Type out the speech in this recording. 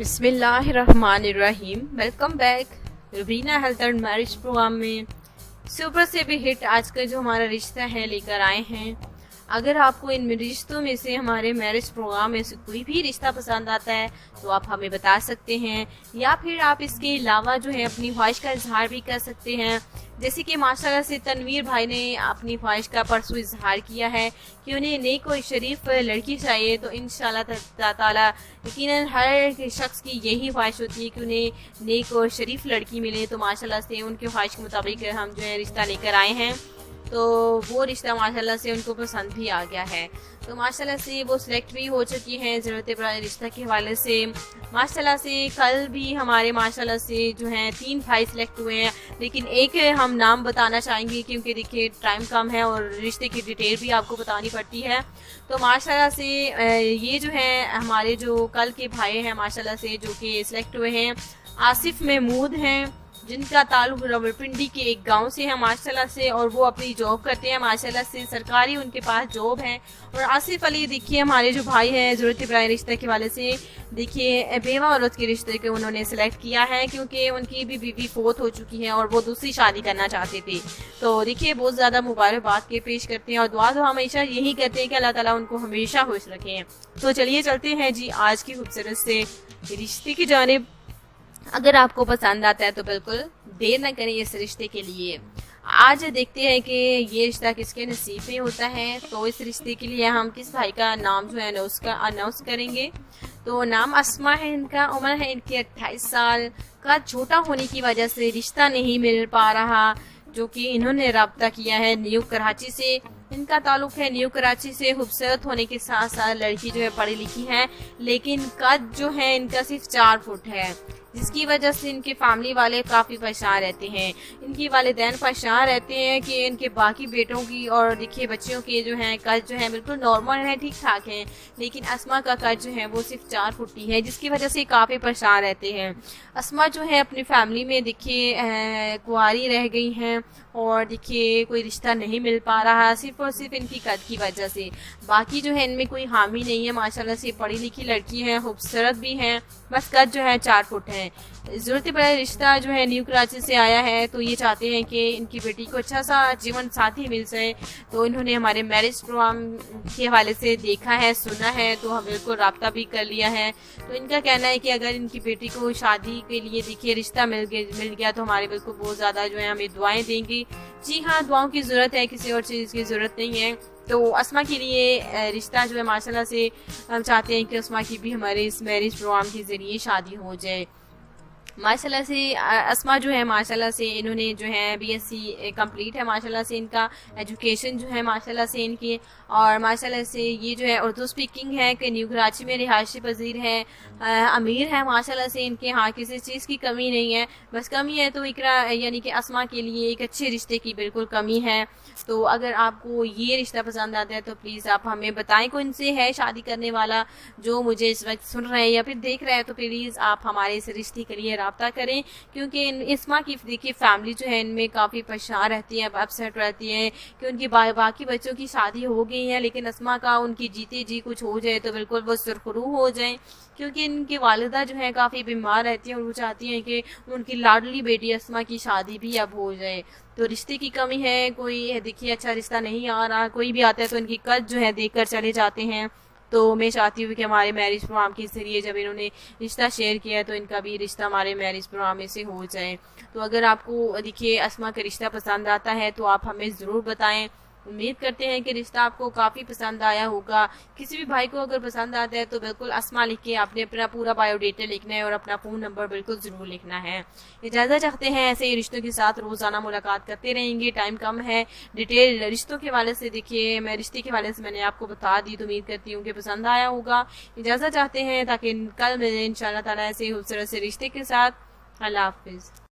बिस्मिल्लाहिर्रहमानिर्रहीम। Welcome back Rubina health and marriage program में super से भी हिट आज का जो हमारा रिश्ता है लेकर आए हैं। अगर आपको इन रिश्तों में से हमारे मैरिज प्रोग्राम में से कोई भी रिश्ता पसंद आता है तो आप हमें बता सकते हैं, या फिर आप इसके अलावा जो है अपनी ख्वाहिश का इजहार भी कर सकते हैं। जैसे कि माशाल्लाह से तनवीर भाई ने अपनी ख्वाहिश का परसों इजहार किया है कि उन्हें नेक और शरीफ लड़की चाहिए, तो इंशाल्लाह ताला यकीनन हर शख्स की यही ख्वाहिश होती है कि उन्हें नेक और शरीफ लड़की मिले। तो माशाल्लाह से उनकी ख्वाहिश के मुताबिक हम जो है रिश्ता लेकर आए हैं, तो वो रिश्ता माशाल्लाह से उनको पसंद भी आ गया है। तो माशाल्लाह से वो सिलेक्ट भी हो चुकी हैं ज़रूरत रिश्ता के हवाले से। माशाल्लाह से कल भी हमारे माशाल्लाह से जो हैं 3 भाई सिलेक्ट हुए हैं, लेकिन एक हम नाम बताना चाहेंगे क्योंकि देखिए टाइम कम है और रिश्ते की डिटेल भी आपको बतानी पड़ती है। तो माशाल्लाह से ये जो है हमारे जो कल के भाई हैं माशाल्लाह से जो कि सिलेक्ट हुए हैं, आसिफ महमूद हैं, जिनका ताल्लुक रावलपिंडी के एक गांव से है माशाल्लाह से, और वो अपनी जॉब करते हैं माशाल्लाह से, सरकारी उनके पास जॉब है। और आसिफ अली देखिए हमारे जो भाई हैं ज़रूरत प्राय रिश्ते के वाले से देखिए बेवा औरत के रिश्ते को उन्होंने सेलेक्ट किया है, क्योंकि उनकी भी बीवी फोत हो चुकी है और वो दूसरी शादी करना चाहते थे। तो देखिए बहुत ज़्यादा मुबारकबाद के पेश करते हैं और दुआ तो हमेशा यही कहते हैं कि अल्लाह ताला उनको हमेशा खुश रखें। तो चलिए चलते हैं जी आज की खूबसूरत से रिश्ते की जानिब। अगर आपको पसंद आता है तो बिल्कुल देर न करें इस रिश्ते के लिए। आज देखते हैं कि ये रिश्ता किसके नसीब में होता है। तो इस रिश्ते के लिए हम किस भाई का नाम जो है अनाउंस करेंगे। तो नाम अस्मा है इनका, उम्र है इनकी 28 साल का। छोटा होने की वजह से रिश्ता नहीं मिल पा रहा, जो कि इन्होंने रब्ता किया है न्यू कराची से। इनका ताल्लुक है न्यू कराची से। खूबसूरत होने के साथ साथ लड़की जो है पढ़ी लिखी है, लेकिन कद जो है इनका सिर्फ 4 फुट है, जिसकी वजह से इनके फैमिली वाले काफ़ी परेशान रहते हैं। इनकी वालिदैन परेशान रहते हैं कि इनके बाकी बेटों की और देखिए बच्चियों के जो हैं कद जो है बिल्कुल नॉर्मल है, ठीक ठाक है, लेकिन अस्मा का कद जो है वो सिर्फ 4 फुट ही है, जिसकी वजह से काफ़ी परेशान रहते हैं। अस्मा जो है अपनी फैमिली में देखिए कुंवारी रह गई हैं और देखिए कोई रिश्ता नहीं मिल पा रहा, सिर्फ और सिर्फ इनकी कद की वजह से। बाकी जो है इनमें कोई हामी नहीं है, माशाल्लाह से पढ़ी लिखी लड़की है, खूबसूरत भी हैं, बस कद जो है 4 फुट है। ज़रूरत बड़ा रिश्ता जो है न्यू कराची से आया है, तो ये चाहते हैं कि इनकी बेटी को अच्छा सा जीवन साथी मिल जाए। तो इन्होंने हमारे मैरिज प्रोग्राम के हवाले से देखा है, सुना है, तो हम बिल्कुल रब्ता भी कर लिया है। तो इनका कहना है कि अगर इनकी बेटी को शादी के लिए देखिए रिश्ता मिल गया तो हमारे बिल्कुल बहुत ज़्यादा जो है हमें दुआएं देंगी। जी हाँ, दुआओं की ज़रूरत है, किसी और चीज़ की ज़रूरत नहीं है। तो अस्मा के लिए रिश्ता जो है माशाल्लाह से हम चाहते हैं कि अस्मा की भी हमारे इस मैरिज प्रोग्राम के ज़रिए शादी हो जाए। माशाल्लाह से अस्मा जो है माशाल्लाह से इन्होंने जो है BSc कंप्लीट है माशाल्लाह से, इनका एजुकेशन जो है माशाल्लाह से इनकी, और माशाल्लाह से ये जो है उर्दू स्पीकिंग है कि न्यू कराची में रिहायशी पजीर है, अमीर है माशाल्लाह से इनके। हाँ, किसी चीज़ की कमी नहीं है, बस कमी है तो इकरा यानी कि अस्मा के लिए एक अच्छे रिश्ते की बिल्कुल कमी है। तो अगर आपको ये रिश्ता पसंद आता है तो प्लीज़ आप हमें बताएं कौन से है शादी करने वाला जो मुझे इस वक्त सुन रहे हैं या फिर देख रहे हैं। तो प्लीज़ आप हमारे इस रिश्ते के लिए रब्ता करें, क्योंकि अस्मा की देखिए फैमिली जो है इनमें काफ़ी परेशान रहती है, अपसेट रहती है कि उनकी बाकी बच्चों की शादी हो गई है, लेकिन अस्मा का उनकी जीते जी कुछ हो जाए तो बिल्कुल वो सुरखरू हो जाए, क्योंकि इनकी वालिदा जो है काफ़ी बीमार रहती हैं और वो चाहती हैं कि उनकी लाडली बेटी अस्मा की शादी भी अब हो जाए। तो रिश्ते की कमी है, कोई देखिए अच्छा रिश्ता नहीं आ रहा, कोई भी आता है तो इनकी कद जो है देख कर चले जाते हैं। तो मैं चाहती हूँ कि हमारे मैरिज प्रोग्राम के ज़रिए जब इन्होंने रिश्ता शेयर किया है तो इनका भी रिश्ता हमारे मैरिज प्रोग्राम में से हो जाए। तो अगर आपको देखिए अस्मा का रिश्ता पसंद आता है तो आप हमें ज़रूर बताएं। उम्मीद करते हैं कि रिश्ता आपको काफ़ी पसंद आया होगा। किसी भी भाई को अगर पसंद आता है तो बिल्कुल अस्मा लिख के आपने अपना पूरा बायोडेटा लिखना है और अपना फ़ोन नंबर बिल्कुल ज़रूर लिखना है। इजाज़त चाहते हैं, ऐसे ही रिश्तों के साथ रोज़ाना मुलाकात करते रहेंगे। टाइम कम है, डिटेल रिश्तों के वाले से देखिए मैं रिश्ते के वाले से मैंने आपको बता दी, तो उम्मीद करती हूँ कि पसंद आया होगा। इजाज़त चाहते हैं ताकि कल मिलें इंशाल्लाह ताला ऐसे खूबसूरत से रिश्ते के साथ। अल्लाह हाफिज़।